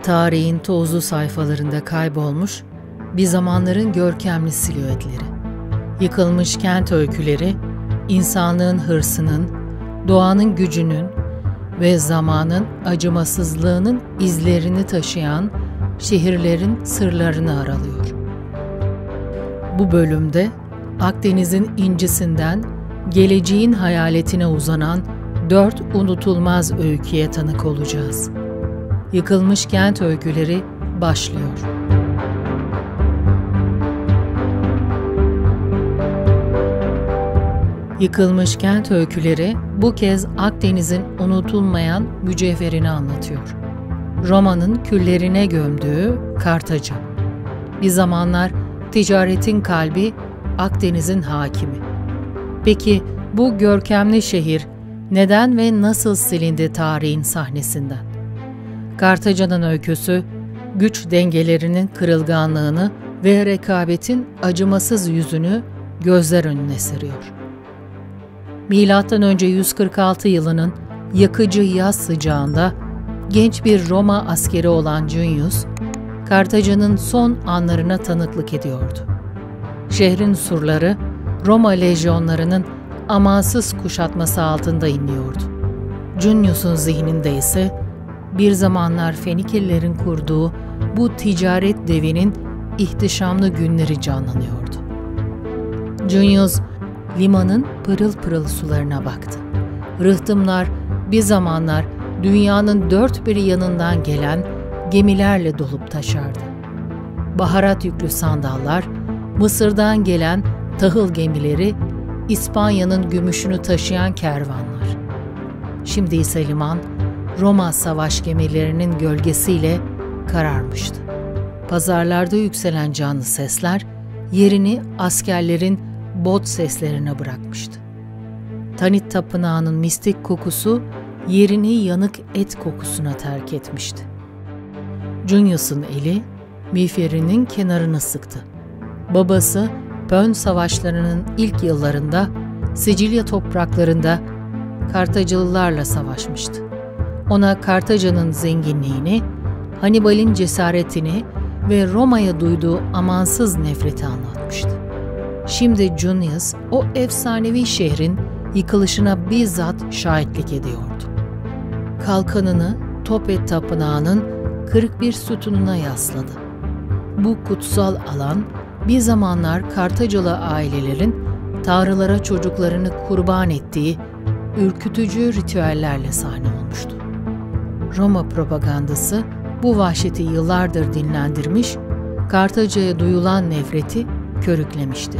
Tarihin tozlu sayfalarında kaybolmuş bir zamanların görkemli silüetleri. Yıkılmış kent öyküleri, insanlığın hırsının, doğanın gücünün ve zamanın acımasızlığının izlerini taşıyan şehirlerin sırlarını aralıyor. Bu bölümde Akdeniz'in incisinden geleceğin hayaletine uzanan 4 unutulmaz öyküye tanık olacağız. Yıkılmış Kent Öyküleri başlıyor. Yıkılmış Kent Öyküleri bu kez Akdeniz'in unutulmayan mücevherini anlatıyor. Roma'nın küllerine gömdüğü Kartaca. Bir zamanlar ticaretin kalbi, Akdeniz'in hakimi. Peki bu görkemli şehir neden ve nasıl silindi tarihin sahnesinden? Kartaca'nın öyküsü, güç dengelerinin kırılganlığını ve rekabetin acımasız yüzünü gözler önüne seriyor. M.Ö. 146 yılının yakıcı yaz sıcağında genç bir Roma askeri olan Junius, Kartaca'nın son anlarına tanıklık ediyordu. Şehrin surları Roma lejyonlarının amansız kuşatması altında inliyordu. Junius'un zihninde ise bir zamanlar Fenikelilerin kurduğu bu ticaret devinin ihtişamlı günleri canlanıyordu. Junius, limanın pırıl pırıl sularına baktı. Rıhtımlar bir zamanlar dünyanın dört bir yanından gelen gemilerle dolup taşardı. Baharat yüklü sandallar, Mısır'dan gelen tahıl gemileri, İspanya'nın gümüşünü taşıyan kervanlar. Şimdi ise liman, Roma savaş gemilerinin gölgesiyle kararmıştı. Pazarlarda yükselen canlı sesler, yerini askerlerin bot seslerine bırakmıştı. Tanit Tapınağı'nın mistik kokusu, yerini yanık et kokusuna terk etmişti. Junius'un eli, miğferinin kenarını sıktı. Babası, Pön savaşlarının ilk yıllarında Sicilya topraklarında Kartacalılarla savaşmıştı. Ona Kartaca'nın zenginliğini, Hannibal'in cesaretini ve Roma'ya duyduğu amansız nefreti anlatmıştı. Şimdi Junius, o efsanevi şehrin yıkılışına bizzat şahitlik ediyordu. Kalkanını Topet Tapınağı'nın kırık bir sütununa yasladı. Bu kutsal alan, bir zamanlar Kartacalı ailelerin tanrılara çocuklarını kurban ettiği ürkütücü ritüellerle sahne olmuştu. Roma propagandası bu vahşeti yıllardır dinlendirmiş, Kartaca'ya duyulan nefreti körüklemişti.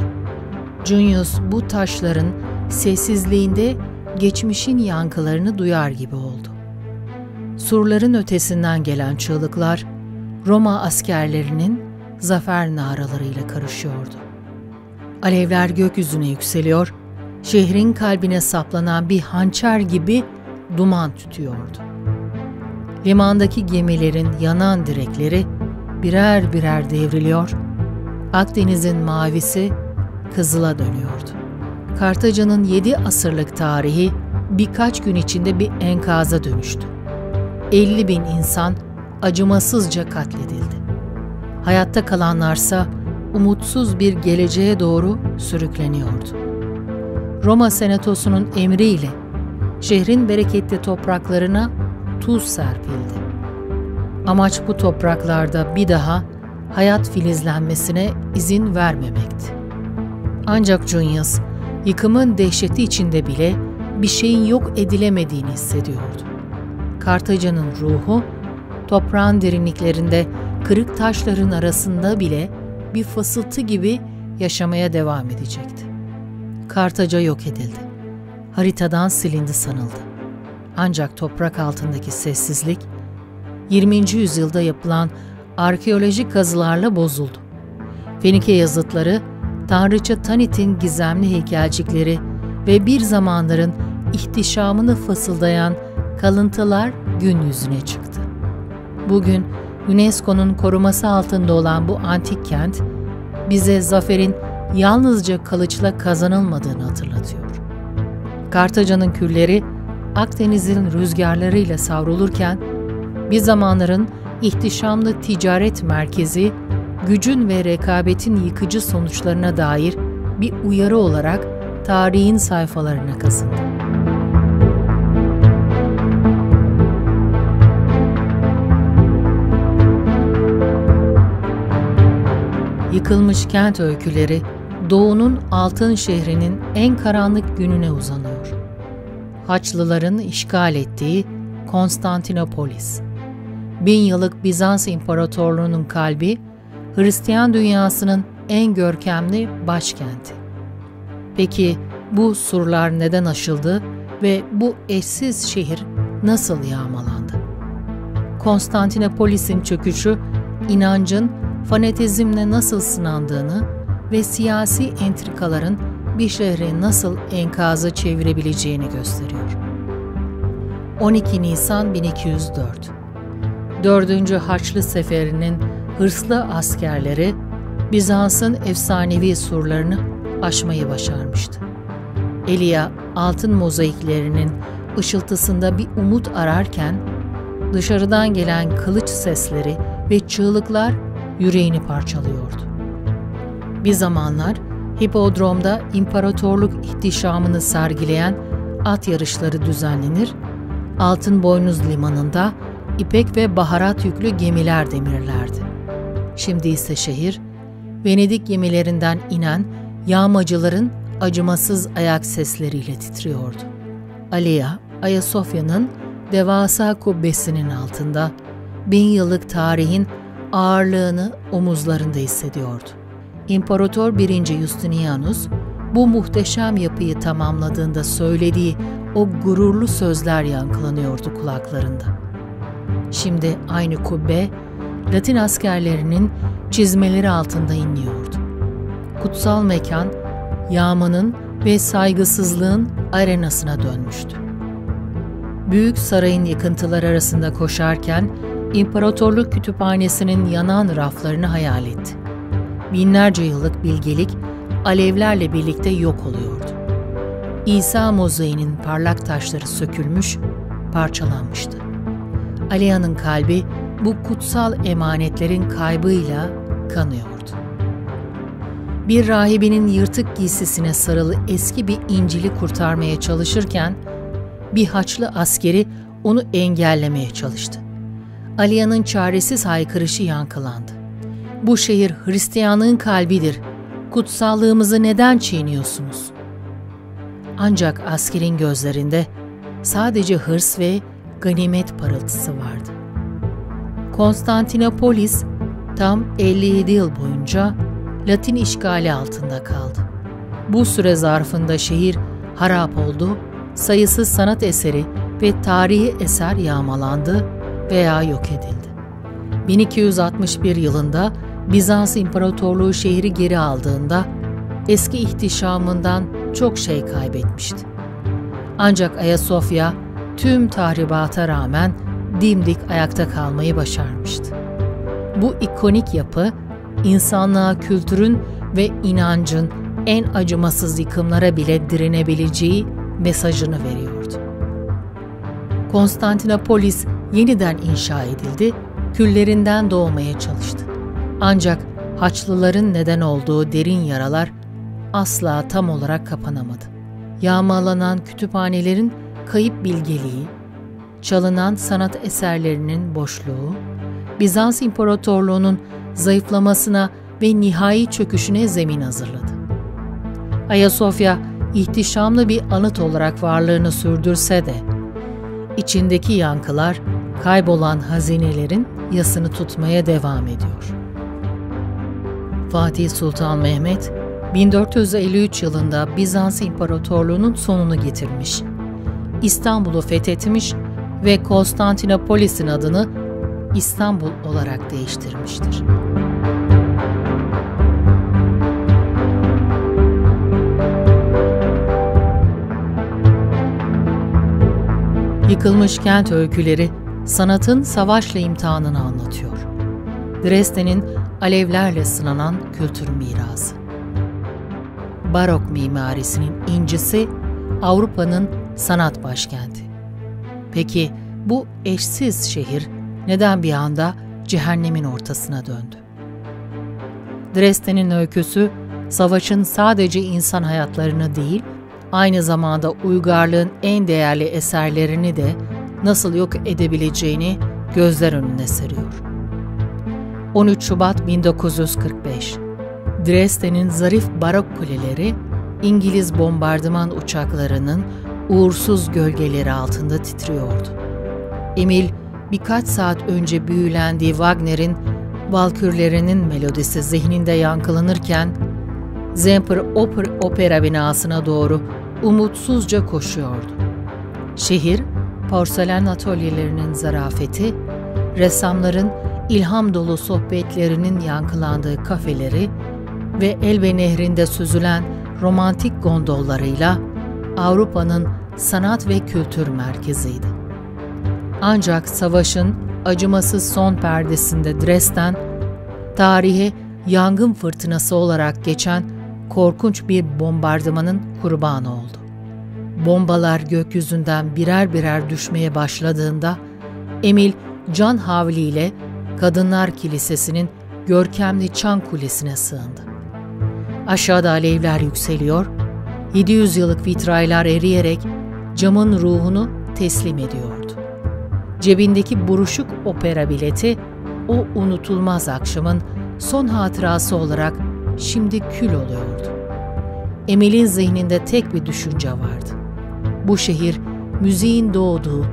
Junius bu taşların sessizliğinde geçmişin yankılarını duyar gibi oldu. Surların ötesinden gelen çığlıklar, Roma askerlerinin zafer naralarıyla karışıyordu. Alevler gökyüzüne yükseliyor, şehrin kalbine saplanan bir hançer gibi duman tütüyordu. Limandaki gemilerin yanan direkleri birer birer devriliyor, Akdeniz'in mavisi kızıla dönüyordu. Kartaca'nın 7 asırlık tarihi birkaç gün içinde bir enkaza dönüştü. 50.000 insan acımasızca katledildi. Hayatta kalanlarsa umutsuz bir geleceğe doğru sürükleniyordu. Roma Senatosu'nun emriyle şehrin bereketli topraklarına tuz serpildi. Amaç bu topraklarda bir daha hayat filizlenmesine izin vermemekti. Ancak Junius, yıkımın dehşeti içinde bile bir şeyin yok edilemediğini hissediyordu. Kartaca'nın ruhu, toprağın derinliklerinde kırık taşların arasında bile bir fısıltı gibi yaşamaya devam edecekti. Kartaca yok edildi. Haritadan silindi sanıldı. Ancak toprak altındaki sessizlik, 20. yüzyılda yapılan arkeolojik kazılarla bozuldu. Fenike yazıtları, tanrıça Tanit'in gizemli heykelcikleri ve bir zamanların ihtişamını fısıldayan kalıntılar gün yüzüne çıktı. Bugün UNESCO'nun koruması altında olan bu antik kent, bize zaferin yalnızca kılıçla kazanılmadığını hatırlatıyor. Kartaca'nın külleri Akdeniz'in rüzgarlarıyla savrulurken, bir zamanların ihtişamlı ticaret merkezi, gücün ve rekabetin yıkıcı sonuçlarına dair bir uyarı olarak tarihin sayfalarına kazındı. Yıkılmış kent öyküleri, Doğu'nun altın şehrinin en karanlık gününe uzanıyor. Haçlıların işgal ettiği Konstantinopolis. 1000 yıllık Bizans İmparatorluğu'nun kalbi, Hristiyan dünyasının en görkemli başkenti. Peki bu surlar neden aşıldı ve bu eşsiz şehir nasıl yağmalandı? Konstantinopolis'in çöküşü, inancın fanatizmle nasıl sınandığını ve siyasi entrikaların bir şehri nasıl enkaza çevirebileceğini gösteriyor. 12 Nisan 1204 4. Haçlı Seferi'nin hırslı askerleri Bizans'ın efsanevi surlarını aşmayı başarmıştı. Elia altın mozaiklerinin ışıltısında bir umut ararken dışarıdan gelen kılıç sesleri ve çığlıklar yüreğini parçalıyordu. Bir zamanlar hipodromda imparatorluk ihtişamını sergileyen at yarışları düzenlenir, Altın Boynuz Limanı'nda ipek ve baharat yüklü gemiler demirlerdi. Şimdi ise şehir, Venedik gemilerinden inen yağmacıların acımasız ayak sesleriyle titriyordu. Alia, Ayasofya'nın devasa kubbesinin altında 1000 yıllık tarihin ağırlığını omuzlarında hissediyordu. İmparator 1. Justinianus, bu muhteşem yapıyı tamamladığında söylediği o gururlu sözler yankılanıyordu kulaklarında. Şimdi aynı kubbe, Latin askerlerinin çizmeleri altında inliyordu. Kutsal mekan, yağmanın ve saygısızlığın arenasına dönmüştü. Büyük sarayın yıkıntıları arasında koşarken, İmparatorluk Kütüphanesi'nin yanan raflarını hayal etti. Binlerce yıllık bilgelik alevlerle birlikte yok oluyordu. İsa mozaiğinin parlak taşları sökülmüş, parçalanmıştı. Alia'nın kalbi bu kutsal emanetlerin kaybıyla kanıyordu. Bir rahibinin yırtık giysisine sarılı eski bir İncil'i kurtarmaya çalışırken, bir Haçlı askeri onu engellemeye çalıştı. Alia'nın çaresiz haykırışı yankılandı. Bu şehir Hristiyanlığın kalbidir. Kutsallığımızı neden çiğniyorsunuz? Ancak askerin gözlerinde sadece hırs ve ganimet parıltısı vardı. Konstantinopolis tam 57 yıl boyunca Latin işgali altında kaldı. Bu süre zarfında şehir harap oldu, sayısız sanat eseri ve tarihi eser yağmalandı veya yok edildi. 1261 yılında Bizans İmparatorluğu şehri geri aldığında eski ihtişamından çok şey kaybetmişti. Ancak Ayasofya tüm tahribata rağmen dimdik ayakta kalmayı başarmıştı. Bu ikonik yapı, insanlığa kültürün ve inancın en acımasız yıkımlara bile direnebileceği mesajını veriyordu. Konstantinopolis yeniden inşa edildi, küllerinden doğmaya çalıştı. Ancak Haçlıların neden olduğu derin yaralar asla tam olarak kapanamadı. Yağmalanan kütüphanelerin kayıp bilgeliği, çalınan sanat eserlerinin boşluğu, Bizans İmparatorluğu'nun zayıflamasına ve nihai çöküşüne zemin hazırladı. Ayasofya, ihtişamlı bir anıt olarak varlığını sürdürse de, içindeki yankılar kaybolan hazinelerin yasını tutmaya devam ediyor. Fatih Sultan Mehmet, 1453 yılında Bizans İmparatorluğu'nun sonunu getirmiş, İstanbul'u fethetmiş ve Konstantinopolis'in adını İstanbul olarak değiştirmiştir. Yıkılmış kent öyküleri, sanatın savaşla imtihanını anlatıyor. Dresden'in alevlerle sınanan kültür mirası. Barok mimarisinin incisi, Avrupa'nın sanat başkenti. Peki bu eşsiz şehir neden bir anda cehennemin ortasına döndü. Dresden'in öyküsü, savaşın sadece insan hayatlarını değil, aynı zamanda uygarlığın en değerli eserlerini de nasıl yok edebileceğini gözler önüne seriyor. 13 Şubat 1945, Dresden'in zarif barok kuleleri, İngiliz bombardıman uçaklarının uğursuz gölgeleri altında titriyordu. Emil, birkaç saat önce büyülendiği Wagner'in Valkürlerinin melodisi zihninde yankılanırken, Semper Opera binasına doğru umutsuzca koşuyordu. Şehir, porselen atölyelerinin zarafeti, ressamların ilham dolu sohbetlerinin yankılandığı kafeleri ve Elbe Nehri'nde süzülen romantik gondollarıyla Avrupa'nın sanat ve kültür merkeziydi. Ancak savaşın acımasız son perdesinde Dresden, tarihe yangın fırtınası olarak geçen korkunç bir bombardımanın kurbanı oldu. Bombalar gökyüzünden birer birer düşmeye başladığında Emil can havliyle Kadınlar Kilisesi'nin görkemli çan kulesine sığındı. Aşağıda alevler yükseliyor, 700 yıllık vitraylar eriyerek camın ruhunu teslim ediyordu. Cebindeki buruşuk opera bileti, o unutulmaz akşamın son hatırası olarak şimdi kül oluyordu. Emil'in zihninde tek bir düşünce vardı. Bu şehir, müziğin doğduğu,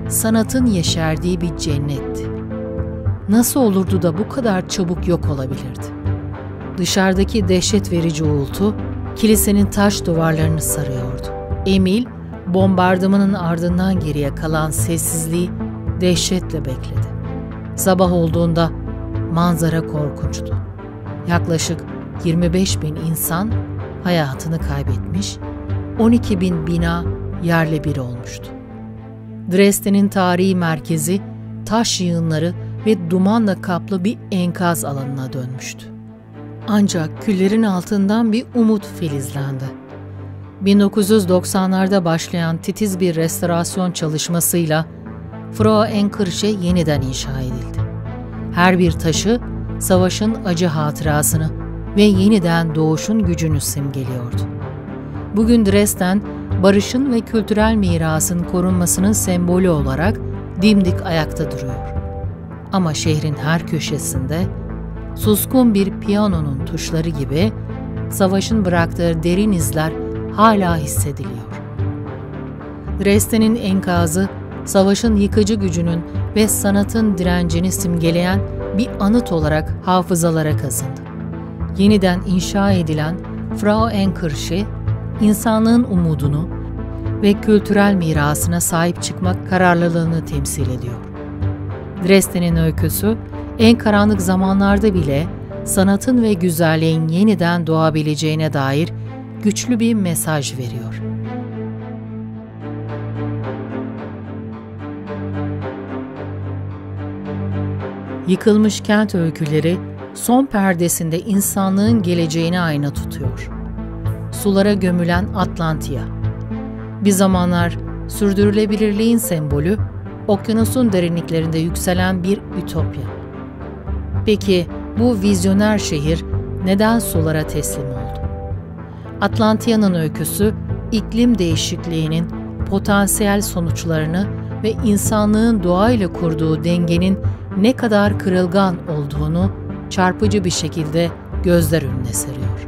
sanatın yeşerdiği bir cennetti. Nasıl olurdu da bu kadar çabuk yok olabilirdi? Dışarıdaki dehşet verici uğultu, kilisenin taş duvarlarını sarıyordu. Emil, bombardımanın ardından geriye kalan sessizliği dehşetle bekledi. Sabah olduğunda manzara korkunçtu. Yaklaşık 25.000 insan hayatını kaybetmiş, 12.000 bina yerle bir olmuştu. Dresden'in tarihi merkezi taş yığınları ve dumanla kaplı bir enkaz alanına dönmüştü. Ancak küllerin altından bir umut filizlendi. 1990'larda başlayan titiz bir restorasyon çalışmasıyla Frauenkirche yeniden inşa edildi. Her bir taşı savaşın acı hatırasını ve yeniden doğuşun gücünü simgeliyordu. Bugün Dresden, barışın ve kültürel mirasın korunmasının sembolü olarak dimdik ayakta duruyor. Ama şehrin her köşesinde, suskun bir piyanonun tuşları gibi, savaşın bıraktığı derin izler hala hissediliyor. Dresden'in enkazı, savaşın yıkıcı gücünün ve sanatın direncini simgeleyen bir anıt olarak hafızalara kazındı. Yeniden inşa edilen Frauenkirche, insanlığın umudunu ve kültürel mirasına sahip çıkmak kararlılığını temsil ediyor. Dresden'in öyküsü, en karanlık zamanlarda bile sanatın ve güzelliğin yeniden doğabileceğine dair güçlü bir mesaj veriyor. Yıkılmış kent öyküleri son perdesinde insanlığın geleceğine ayna tutuyor. Sulara gömülen Atlantia. Bir zamanlar sürdürülebilirliğin sembolü, okyanusun derinliklerinde yükselen bir ütopya. Peki bu vizyoner şehir neden sulara teslim oldu? Atlantia'nın öyküsü, iklim değişikliğinin potansiyel sonuçlarını ve insanlığın doğayla kurduğu dengenin ne kadar kırılgan olduğunu çarpıcı bir şekilde gözler önüne seriyor.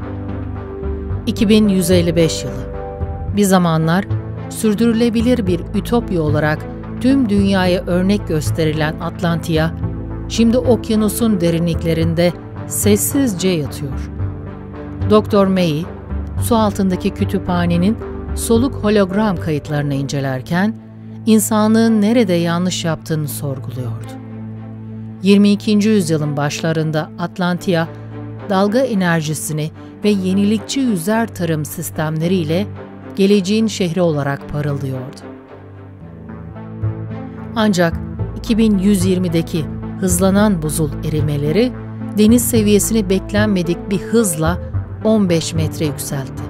2155 yılı. Bir zamanlar sürdürülebilir bir ütopya olarak tüm dünyaya örnek gösterilen Atlantia, şimdi okyanusun derinliklerinde sessizce yatıyor. Dr. May, su altındaki kütüphanenin soluk hologram kayıtlarını incelerken, insanlığın nerede yanlış yaptığını sorguluyordu. 22. yüzyılın başlarında Atlantia, dalga enerjisini ve yenilikçi yüzer tarım sistemleriyle geleceğin şehri olarak parıldıyordu. Ancak 2120'deki hızlanan buzul erimeleri deniz seviyesini beklenmedik bir hızla 15 metre yükseltti.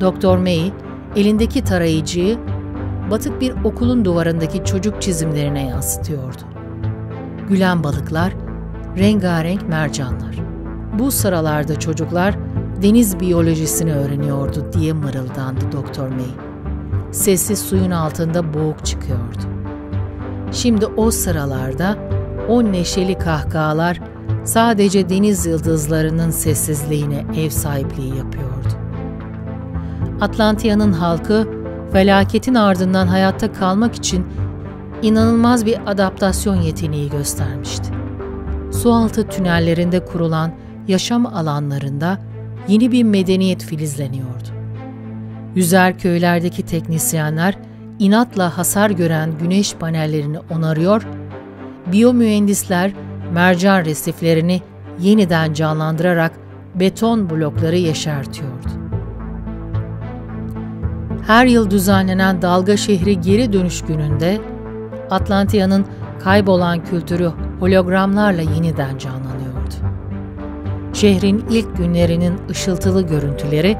Dr. May, elindeki tarayıcıyı batık bir okulun duvarındaki çocuk çizimlerine yansıtıyordu. gülen balıklar, rengarenk mercanlar. Bu sıralarda çocuklar deniz biyolojisini öğreniyordu diye mırıldandı Doktor May. Sesi suyun altında boğuk çıkıyordu. Şimdi o sıralarda o neşeli kahkahalar sadece deniz yıldızlarının sessizliğine ev sahipliği yapıyordu. Atlantia'nın halkı felaketin ardından hayatta kalmak için inanılmaz bir adaptasyon yeteneği göstermişti. Sualtı tünellerinde kurulan yaşam alanlarında yeni bir medeniyet filizleniyordu. Yüzer köylerdeki teknisyenler inatla hasar gören güneş panellerini onarıyor, biyomühendisler mercan resiflerini yeniden canlandırarak beton blokları yeşertiyordu. Her yıl düzenlenen Dalga Şehri Geri Dönüş Günü'nde Atlantia'nın kaybolan kültürü hologramlarla yeniden canlanıyordu. Şehrin ilk günlerinin ışıltılı görüntüleri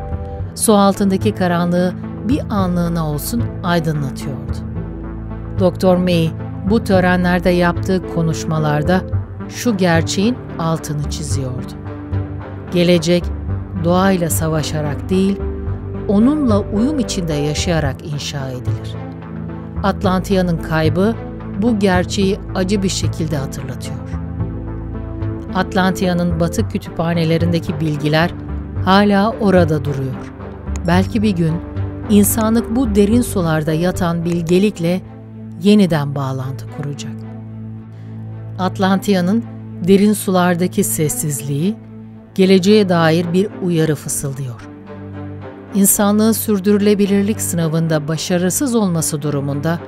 su altındaki karanlığı bir anlığına olsun aydınlatıyordu. Doktor May bu törenlerde yaptığı konuşmalarda şu gerçeğin altını çiziyordu. Gelecek doğayla savaşarak değil, onunla uyum içinde yaşayarak inşa edilir. Atlantia'nın kaybı bu gerçeği acı bir şekilde hatırlatıyor. Atlantia'nın batı kütüphanelerindeki bilgiler hala orada duruyor. Belki bir gün insanlık bu derin sularda yatan bilgelikle yeniden bağlantı kuracak. Atlantia'nın derin sulardaki sessizliği geleceğe dair bir uyarı fısıldıyor. İnsanlığın sürdürülebilirlik sınavında başarısız olması durumunda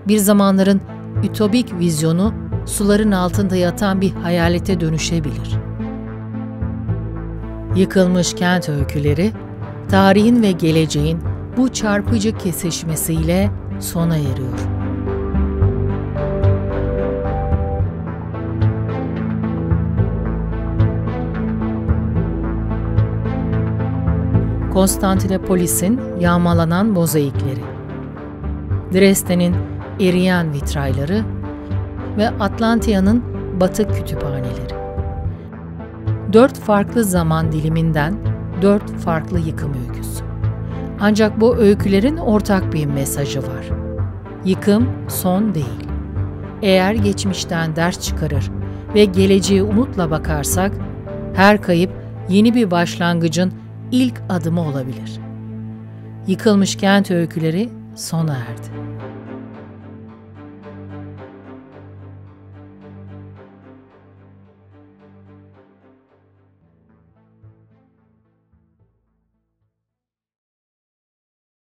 bir zamanların ütopik vizyonu suların altında yatan bir hayalete dönüşebilir. Yıkılmış kent öyküleri, tarihin ve geleceğin bu çarpıcı kesişmesiyle sona eriyor. Konstantinopolis'in yağmalanan mozaikleri, Dresden'in eriyen vitrayları ve Atlantia'nın batık kütüphaneleri. 4 farklı zaman diliminden 4 farklı yıkım öyküsü. Ancak bu öykülerin ortak bir mesajı var. Yıkım son değil. Eğer geçmişten ders çıkarır ve geleceğe umutla bakarsak, her kayıp yeni bir başlangıcın ilk adımı olabilir. Yıkılmış kent öyküleri sona erdi.